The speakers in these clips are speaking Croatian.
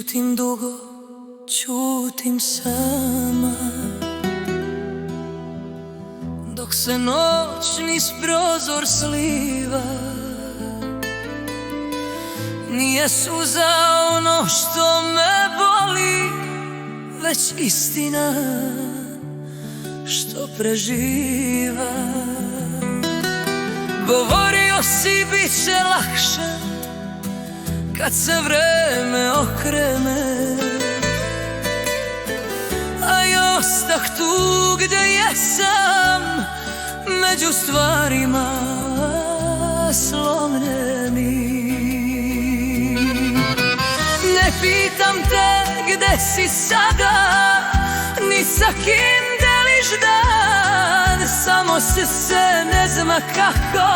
Ćutim dugo, ćutim sama, dok se noć niz prozor sliva. Nije suza ono što me boli, već istina što preživa. Govorio si bit će lakše kad se vreme okrene, a ja ostah tu gde jesam, među stvarima slomljenim. Ne pitam te gde si sada, ni sa kim deliš dan, samo se ne zna kako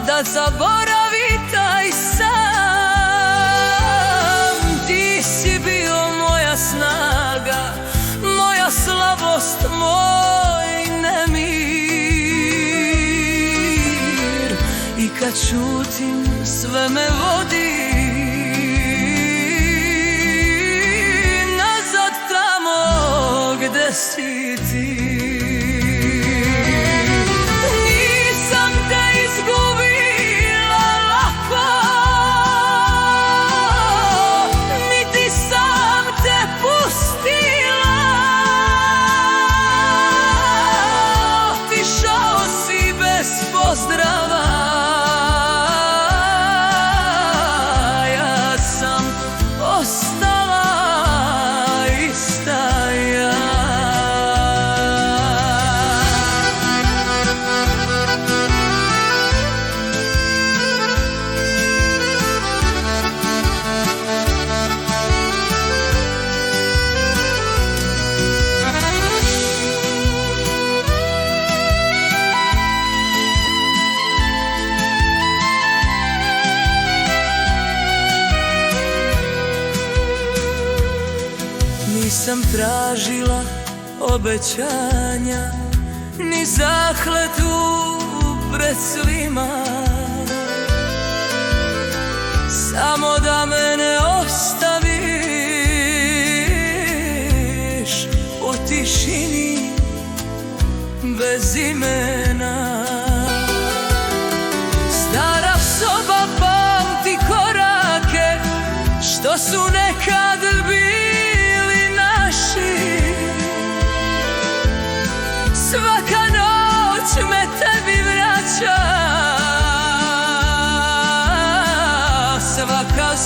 da zaboravi taj san. Ti si bio moja snaga, moja slabost, moj nemir. I kad ćutim sve me vodi nazad tamo gde si ti. Nisam te izgubila lako, niti sam te pustila. Otišao si bez pozdrava, ja sam ostala ista ja. Nisam tražila obećanja, ni zakletvu pred svima, samo da me ne ostaviš u tišini bez imena. Stara soba pamti korake što su nekad bili naši. Svaka noć me tebi vraća, svaka